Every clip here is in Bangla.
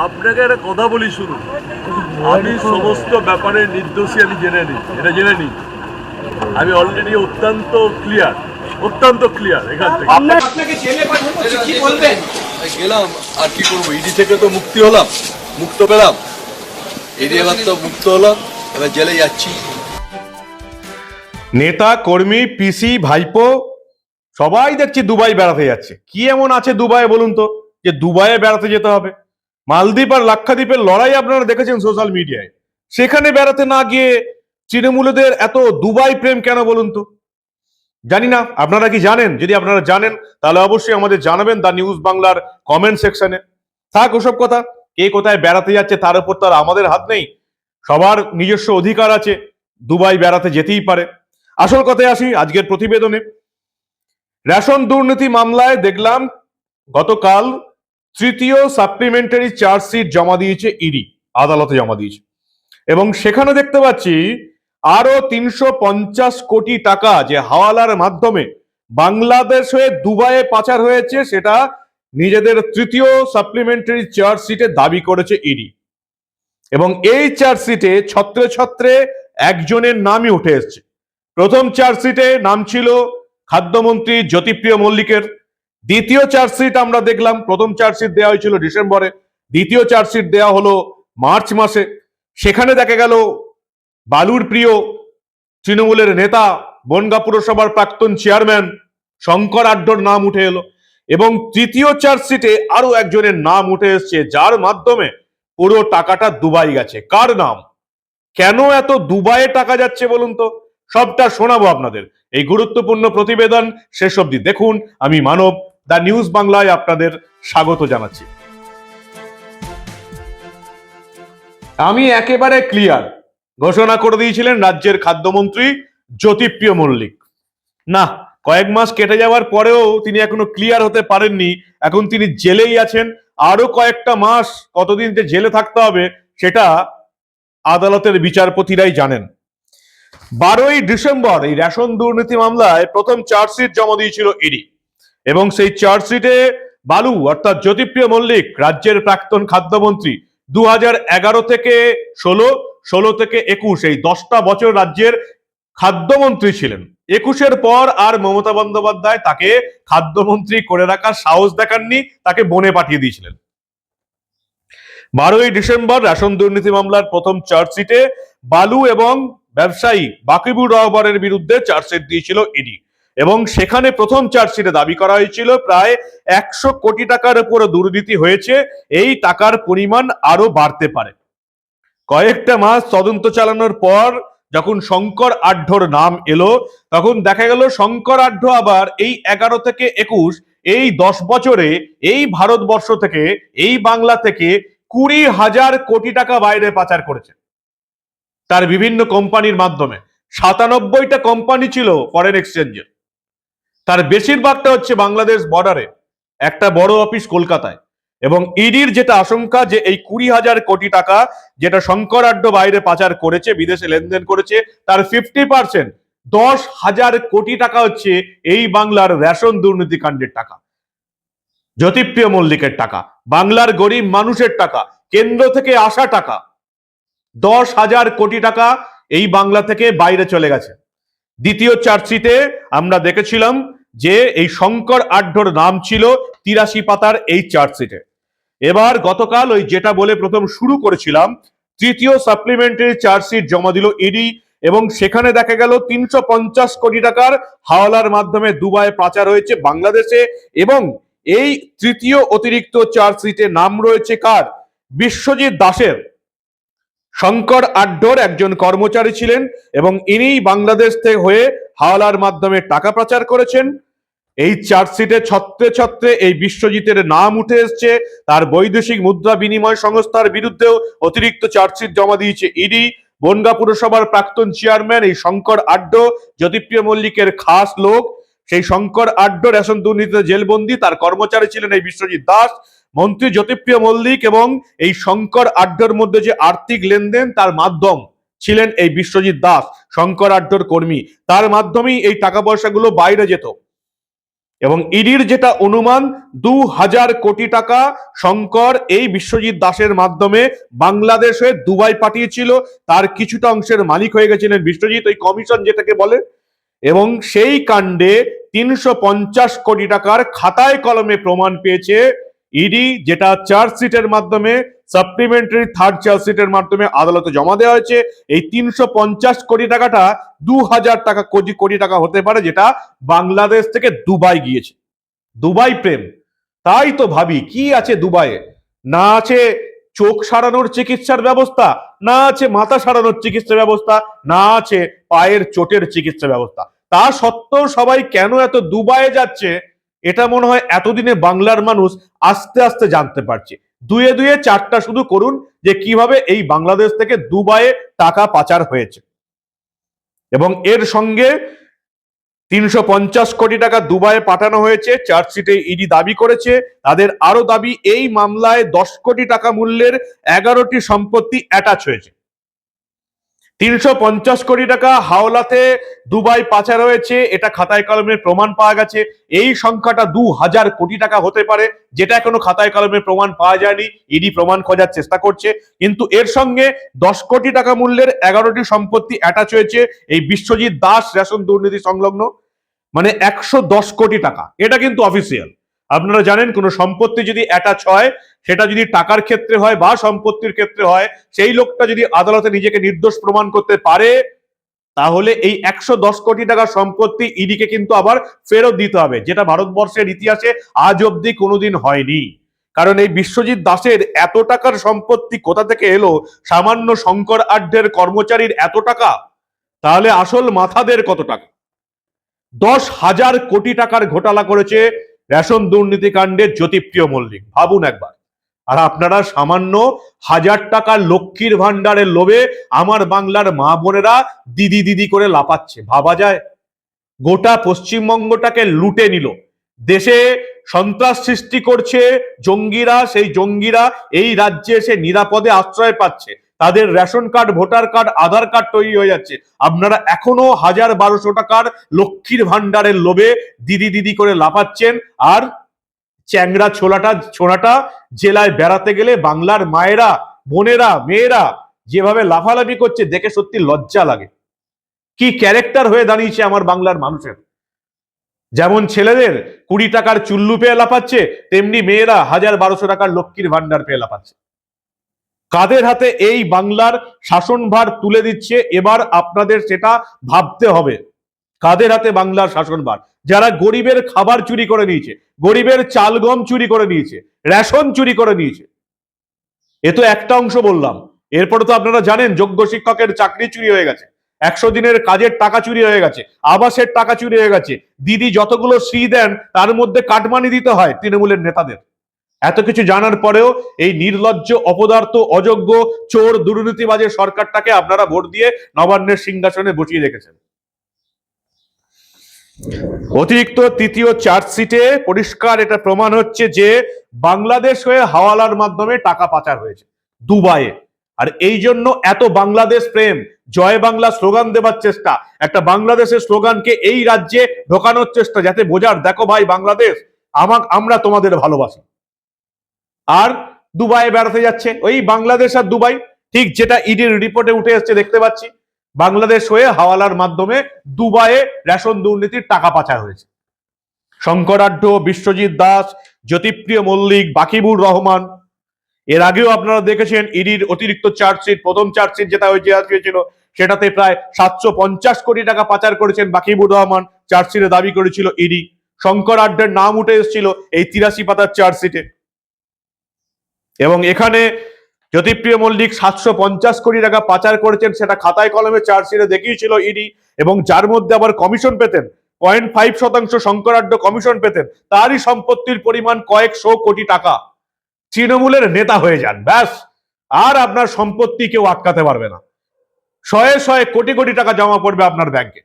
আপনাকে একটা কথা বলি, শুনুন, আমি সমস্ত ব্যাপারে নির্দোষী, আমি জেনে নিই, এটা জেনে নিই, আমি অলরেডি অত্যন্ত ক্লিয়ার এখান থেকে। আপনাকে জেলে পাঠানো কি বলবেন? গেলাম আর কি করবো, ইডি থেকে তো মুক্তি হলাম, মুক্ত পেলাম, ইডি এবার তো মুক্ত হলাম, এবার জেলে যাচ্ছি। নেতা কর্মী পিসি ভাইপো সবাই দেখছি দুবাই বেড়াতে যাচ্ছে। কি এমন আছে দুবাই বলুন তো যে দুবাইয়ে বেড়াতে যেতে হবে? মালদ্বীপ আর লাক্ষাদ্বীপের লড়াই আপনারা দেখেছেন সোশ্যাল মিডিয়ায়, সেখানে বেড়াতে না গিয়ে তৃণমূলদের এত দুবাই প্রেম কেন বলুন তো? জানি না, আপনারা কি জানেন? যদি আপনারা জানেন তাহলে অবশ্যই আমাদের জানাবেন দা নিউজ বাংলার কমেন্ট সেকশনে। থাক ওসব কথা, কে কোথায় বেড়াতে যাচ্ছে তার উপর তো আর আমাদের হাত নেই, সবার নিজস্ব অধিকার আছে, দুবাই বেড়াতে যেতেই পারে। আসল কথায় আসি আজকের প্রতিবেদনে। রেশন দুর্নীতি মামলায় দেখলাম গতকাল তৃতীয় সাপ্লিমেন্টারি চার্জশিট জমা দিয়েছে ইডি, আদালতে জমা দিয়েছে, এবং সেখানে দেখতে পাচ্ছি আরো 350 কোটি টাকা যে হাওয়ালার মাধ্যমে বাংলাদেশ হয়ে দুবাইয়ে পাচার হয়েছে, সেটা নিজেদের তৃতীয় সাপ্লিমেন্টারি চার্জশিটে দাবি করেছে ইডি। এবং এই চার্জশিটে ছত্রে ছত্রে একজনের নামই উঠে এসছে। প্রথম চার্জশিটে নাম ছিল খাদ্যমন্ত্রী জ্যোতিপ্রিয় মল্লিকের। দ্বিতীয় চার্জশিট আমরা দেখলাম, প্রথম চার্জশিট দেওয়া হয়েছিল ডিসেম্বরে, দ্বিতীয় চার্জশিট দেওয়া হলো মার্চ মাসে। সেখানে দেখা গেল বালুর প্রিয় তৃণমূলের নেতা, বনগাঁ পুরসভার প্রাক্তন চেয়ারম্যান শঙ্কর আড্ডর নাম উঠে এলো। এবং তৃতীয় চার্জশিটে আরো একজনের নাম উঠে এসছে, যার মাধ্যমে পুরো টাকাটা দুবাই গেছে। কার নাম? কেন এত দুবাইয়ে টাকা যাচ্ছে বলুন তো? সবটা শোনাবো আপনাদের। এই গুরুত্বপূর্ণ প্রতিবেদন শেষ অবধি দেখুন। আমি মানব, দা নিউজ বাংলায় আপনাদের স্বাগত জানাচ্ছি। আমি একেবারে ক্লিয়ার, ঘোষণা করে দিয়েছিলেন রাজ্যের খাদ্যমন্ত্রী জ্যোতিপ্রিয় মল্লিক। না, কয়েক মাস কেটে যাওয়ার পরেও তিনি এখনো ক্লিয়ার হতে পারেননি। এখন তিনি জেলেই আছেন। আরো কয়েকটা মাস কতদিন যে জেলে থাকতে হবে সেটা আদালতের বিচারপতিরাই জানেন। 12ই ডিসেম্বর এই রেশন দুর্নীতি মামলায় প্রথম চার্জশিট জমা দিয়েছিল ইডি, এবং সেই চার্জশিটে বালু অর্থাৎ জ্যোতিপ্রিয় মল্লিক, রাজ্যের প্রাক্তন খাদ্যমন্ত্রী, 2011 থেকে 16, 16 থেকে 21 এই 10টা বছর রাজ্যের খাদ্যমন্ত্রী ছিলেন। 21-এর পর আর মমতা বন্দ্যোপাধ্যায় তাকে খাদ্যমন্ত্রী করে রাখার সাহস দেখাননি, তাকে বনে পাঠিয়ে দিয়েছিলেন। 12ই ডিসেম্বর রেশন দুর্নীতি মামলার প্রথম চার্জশিটে বালু এবং ব্যবসায়ী বাকিবুর রহমানের বিরুদ্ধে চার্জশিট দিয়েছিল ইডি, এবং সেখানে প্রথম চার্জশিটে দাবি করা হয়েছিল প্রায় 100 কোটি টাকার উপরে দুর্নীতি হয়েছে, এই টাকার পরিমাণ আরো বাড়তে পারে। কয়েকটা মাস তদন্ত চালানোর পর যখন শঙ্কর আড্ডর নাম এলো, তখন দেখা গেল শঙ্কর আড্ড আবার এই 11 থেকে 21 এই 10 বছরে এই ভারতবর্ষ থেকে, এই বাংলা থেকে 20,000 কোটি টাকা বাইরে পাচার করেছে তার বিভিন্ন কোম্পানির মাধ্যমে। 97টা কোম্পানি ছিল ফরেন এক্সচেঞ্জের, তার বেশিরভাগটা হচ্ছে বাংলাদেশ বর্ডারে, একটা বড় অফিস কলকাতায়। এবং ইডির যেটা আশঙ্কা যে এই 20,000 কোটি টাকা যেটা শঙ্কর আড্ড বাইরে পাচার করেছে, বিদেশে লেনদেন করেছে, তার 50%, 10,000 কোটি টাকা হচ্ছে এই বাংলার রেশন দুর্নীতি কাণ্ডের টাকা, জ্যোতিপ্রিয় মল্লিকের টাকা, বাংলার গরিব মানুষের টাকা, কেন্দ্র থেকে আসা টাকা। 10,000 কোটি টাকা এই বাংলা থেকে বাইরে চলে গেছে। দ্বিতীয় চার্জশিটে আমরা দেখেছিলাম যে এই শঙ্কর আড্ডর নাম ছিল 83 পাতার এই চার্জশিটে। এবার গতকাল ওই যেটা বলে প্রথম শুরু করেছিলাম, তৃতীয় সাপ্লিমেন্টারি চার্জশিট জমা দিল ইডি, এবং সেখানে দেখা গেল 350 কোটি টাকার হাওলার মাধ্যমে দুবাই পাচার হয়েছে বাংলাদেশে। এবং এই তৃতীয় অতিরিক্ত চার্জশিটে নাম রয়েছে কার? বিশ্বজিৎ দাসের। শঙ্কর আড্ডর একজন কর্মচারী ছিলেন, এবং ইনি বাংলাদেশ থেকে হয়ে হাওলার মাধ্যমে টাকা পাচার করেছেন। এই চার্জশিটে ছত্রে ছত্রে এই বিশ্বজিতের নাম উঠে এসছে। তার বৈদেশিক মুদ্রা বিনিময় সংস্থার বিরুদ্ধেও অতিরিক্ত চার্জশিট জমা দিয়েছে ইডি। বনগাঁ পুরসভার প্রাক্তন চেয়ারম্যান এই শঙ্কর আড্ড, জ্যোতিপ্রিয় মল্লিকের খাস লোক। সেই শঙ্কর আড্ড রেশন দুর্নীতিতে জেলবন্দি, তার কর্মচারী ছিলেন এই বিশ্বজিৎ দাস। মন্ত্রী জ্যোতিপ্রিয় মল্লিক এবং এই শঙ্কর আড্ডর মধ্যে যে আর্থিক লেনদেন, তার মাধ্যম ছিলেন এই বিশ্বজিৎ দাস, শঙ্কর আড্ডর কর্মী। তার মাধ্যমেই এই টাকা পয়সাগুলো বাইরে যেত। এবং ইডির যেটা অনুমান 2000 কোটি টাকা শঙ্কর এই বিশ্বজিৎ দাসের মাধ্যমে বাংলাদেশ হয়ে দুবাই পাঠিয়েছিল, তার কিছুটা অংশের মালিক হয়ে গেছিলেন বিশ্বজিৎ, ওই কমিশন যেটাকে বলে। এবং সেই কাণ্ডে 350 কোটি টাকার খাতায় কলমে প্রমাণ পেয়েছে ইডি, যেটা চার্জশিটের মাধ্যমে সাপ্লিমেন্টারি থার্ড চার্জশিটের মাধ্যমে আদালতে জমা দেওয়া হয়েছে। এই 350 কোটি টাকাটা 2000 টাকা কোটি টাকা হতে পারে, যেটা বাংলাদেশ থেকে দুবাই গিয়েছে। দুবাই প্রেম, তাই তো ভাবি কি আছে দুবাইয়ে? না আছে চোখ সারানোর চিকিৎসার ব্যবস্থা, না আছে মাথা সারানোর চিকিৎসা ব্যবস্থা, না আছে পায়ের চোটের চিকিৎসা ব্যবস্থা। তা সত্ত্বেও সবাই কেন এত দুবাইয়ে যাচ্ছে, এটা মনে হয় এতদিনে বাংলার মানুষ আস্তে আস্তে জানতে পারছে। দুয়ে দুয়ে চারটা শুধু করুন যে কিভাবে এই বাংলাদেশ থেকে দুবাইয়ে টাকা পাচার হয়েছে। এবং এর সঙ্গে 350 কোটি টাকা দুবাইয়ে পাঠানো হয়েছে, চার্জশিটে ইডি দাবি করেছে। তাদের আরো দাবি, এই মামলায় 10 কোটি টাকা মূল্যের 11টি সম্পত্তি অ্যাটাচ হয়েছে। 350 কোটি টাকা হাওলাতে দুবাই পাচার হয়েছে, এটা খাতায় কলমে প্রমাণ পাওয়া গেছে। এই সংখ্যাটা 2000 কোটি টাকা হতে পারে, যেটা এখনো খাতায় কলমে প্রমাণ পাওয়া যায়নি, ইডি প্রমাণ খোঁজার চেষ্টা করছে। কিন্তু এর সঙ্গে 10 কোটি টাকা মূল্যের 11টি সম্পত্তি অ্যাটাচ হয়েছে এই বিশ্বজিৎ দাস রেশন দুর্নীতি সংলগ্ন, মানে 110 কোটি টাকা। এটা কিন্তু অফিসিয়াল। আপনারা জানেন কোন সম্পত্তি যদি অ্যাটাচ হয়, সেটা যদি টাকার ক্ষেত্রে হয় বা সম্পত্তির ক্ষেত্রে হয়, সেই লোকটা যদি আদালতে নিজেকে নির্দোষ প্রমাণ করতে পারে, তাহলে এই 110 কোটি টাকার সম্পত্তি ইডিকে কিন্তু আবার ফেরত দিতে হবে, যেটা ভারতবর্ষের ইতিহাসে আজ অব্দি কোনোদিন হয়নি। কারণ এই বিশ্বজিৎ দাসের এত টাকার সম্পত্তি কোথা থেকে এলো? সামান্য শঙ্কর আড্ডের কর্মচারীর এত টাকা, তাহলে আসল মাথাদের কত টাকা? 10,000 কোটি টাকার ঘোটালা করেছে রেশন দুর্নীতি কাণ্ডে জ্যোতিপ্রিয় মল্লিক, ভাবুন একবার। আর আপনারা সামান্য 1000 টাকার লক্ষ্মীর ভান্ডারের লোভে আমার বাংলার মা বোনেরা দিদি দিদি করে লাপাচ্ছে, ভাবা যায়? গোটা পশ্চিমবঙ্গটাকে লুটে নিল, দেশে সন্ত্রাস সৃষ্টি করছে জঙ্গিরা, সেই জঙ্গিরা এই রাজ্যে এসে নিরাপদে আশ্রয় পাচ্ছে, তাদের রেশন কার্ড, ভোটার কার্ড, আধার কার্ড তৈরি হয়ে যাচ্ছে। আপনারা এখনো 1000-1200 টাকার লক্ষ্মীর ভান্ডারের লোভে দিদি দিদি করে লাফাচ্ছেন। আর চ্যাংড়া ছোড়াটা জেলায় বেড়াতে গেলে বাংলার মায়েরা, বোনেরা, মেয়েরা যেভাবে লাফালাফি করছে, দেখে সত্যি লজ্জা লাগে। কি ক্যারেক্টার হয়ে দাঁড়িয়েছে আমার বাংলার মানুষের। যেমন ছেলেদের 20 টাকার চুল্লু পেয়ে লাফাচ্ছে, তেমনি মেয়েরা 1000-1200 টাকার লক্ষ্মীর ভান্ডার পেয়ে লাফাচ্ছে। কাদের হাতে এই বাংলার শাসনভার তুলে দিচ্ছে, এবার আপনাদের সেটা ভাবতে হবে। কাদের হাতে বাংলার শাসনভার? যারা গরিবের খাবার চুরি করে নিয়েছে, গরিবের চাল গম চুরি করে নিয়েছে, রেশন চুরি করে নিয়েছে। এ তো একটা অংশ বললাম। এরপরে তো আপনারা জানেন যোগ্য শিক্ষকের চাকরি চুরি হয়ে গেছে, 100 দিনের কাজের টাকা চুরি হয়ে গেছে, আবাসের টাকা চুরি হয়ে গেছে, দিদি যতগুলো শ্রী দেন তার মধ্যে কাটমানি দিতে হয় তৃণমূলের নেতাদের। এত কিছু জানার পরেও এই নির্লজ্জ, অপদার্থ, অযোগ্য, চোর, দুর্নীতিবাজের সরকারটাকে আপনারা ভোট দিয়ে নবান্নের সিংহাসনে বসিয়ে রেখেছেন। অতিরিক্ত তৃতীয় চার্জশিটে পরিষ্কার এটা প্রমাণ হচ্ছে যে বাংলাদেশ হয়ে হাওয়ালার মাধ্যমে টাকা পাচার হয়েছে দুবাইয়ে। আর এই জন্য এত বাংলাদেশ প্রেম, জয় বাংলা স্লোগান দেবার চেষ্টা, একটা বাংলাদেশের স্লোগানকে এই রাজ্যে ঢোকানোর চেষ্টা, যাতে বোঝার, দেখো ভাই বাংলাদেশ, আমরা তোমাদের ভালোবাসি। আর দুবাইয়ে বেড়াতে যাচ্ছে ওই বাংলাদেশ আর দুবাই, ঠিক যেটা ইডির রিপোর্টে উঠে এসছে দেখতে পাচ্ছি। বাংলাদেশ হয়ে হাওয়ালার মাধ্যমে দুবাইয়ে রেশন দুর্নীতির টাকা পাচার হয়েছে। শঙ্করাঢ্য, বিশ্বজিৎ দাস, জ্যোতিপ্রিয় মল্লিক, বাকিবুর রহমান। এর আগেও আপনারা দেখেছেন ইডির অতিরিক্ত চার্জশিট, প্রথম চার্জশিট যেটা হয়েছিল সেটাতে প্রায় 750 কোটি টাকা পাচার করেছেন বাকিবুর রহমান, চার্জশিটে দাবি করেছিল ইডি। শঙ্করাঢ্যের নাম উঠে এসেছিল এই 83 পাতার চার্জশিটে। এবং এখানে জ্যোতিপ্রিয় মল্লিক 750 কোটি টাকা পাচার করেছেন, সেটা খাতায় কলমে চার্জশিটে দেখিয়েছিল ইডি। এবং যার মধ্যে আবার কমিশন পেতেন, 0.5% শঙ্করাঢ্য কমিশন পেতেন, তারই সম্পত্তির পরিমাণ কয়েকশো কোটি টাকা। তৃণমূলের নেতা হয়ে যান, ব্যাস, আর আপনার সম্পত্তি কেউ আটকাতে পারবে না। শয়ে শয়ে কোটি কোটি টাকা জমা পড়বে আপনার ব্যাংকে।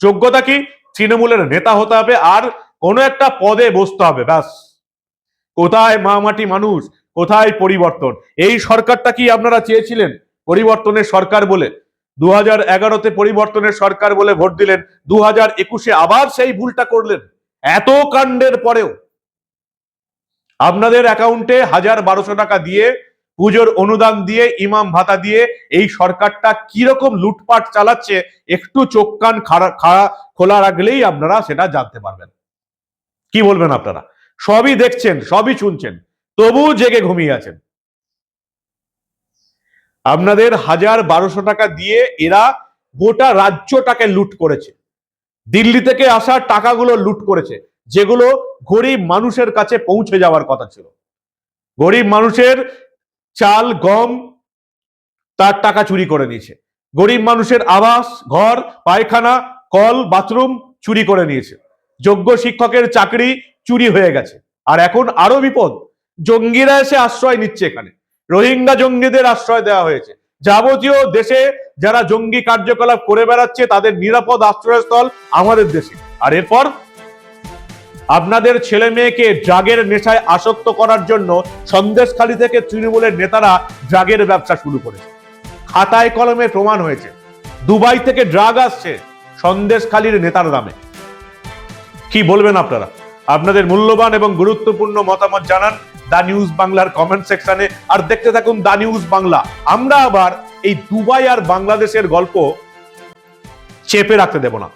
যোগ্যতা কি? তৃণমূলের নেতা হতে হবে আর কোনো একটা পদে বসতে হবে, ব্যাস। কোথায় মামাটি মানুষ, কোথায় পরিবর্তন? এই সরকারটা কি আপনারা চেয়েছিলেন পরিবর্তনের সরকার বলে? 2011-তে পরিবর্তনের সরকার বলে ভোট দিলেন, 2021-এ আবার সেই ভুলটা করলেন। এত কাণ্ডের পরেও আপনাদের অ্যাকাউন্টে 1,000-1,200 টাকা দিয়ে, পুজোর অনুদান দিয়ে, ইমাম ভাতা দিয়ে এই সরকারটা কিরকম লুটপাট চালাচ্ছে একটু চোখ কান খোলা রাখলেই আপনারা সেটা জানতে পারবেন। কি বলবেন আপনারা? সবই দেখছেন, সবই শুনছেন, তবু জেগে ঘুমিয়ে আছেন। আপনাদের 1,000-1,200 টাকা দিয়ে এরা গোটা রাজ্যটাকে লুট করেছে। দিল্লি থেকে আসা টাকাগুলো লুট করেছে, যেগুলো গরিব মানুষের কাছে পৌঁছে যাওয়ার কথা ছিল। গরিব মানুষের চাল, গম, তার টাকা চুরি করে নিয়েছে। গরিব মানুষের আবাস, ঘর, পায়খানা, কল, বাথরুম চুরি করে নিয়েছে। যোগ্য শিক্ষকের চাকরি চুরি হয়ে গেছে। আর এখন আরো বিপদ, জঙ্গিরা এসে আশ্রয় নিচ্ছে এখানে। রোহিঙ্গা জঙ্গিদের আশ্রয় দেওয়া হয়েছে। যাবতীয় দেশে যারা জঙ্গি কার্যকলাপ করে বেড়াচ্ছে তাদের নিরাপদ আশ্রয়স্থল আমাদের দেশে। আর এরপর আপনাদের ছেলে মেয়েকে ড্রাগের নেশায় আসক্ত করার জন্য সন্দেশখালী থেকে তৃণমূলের নেতারা ড্রাগের ব্যবসা শুরু করেছে। খাতায় কলমে প্রমাণ হয়েছে। দুবাই থেকে ড্রাগ আসছে সন্দেশখালীর নেতার নামে। কি বলবেন আপনারা? আপনাদের মূল্যবান এবং গুরুত্বপূর্ণ মতামত জানান দা নিউজ বাংলার কমেন্ট সেকশনে। আর দেখতে থাকুন দা নিউজ বাংলা। আমরা আবার এই দুবাই আর বাংলাদেশের গল্প চেপে রাখতে দেব না।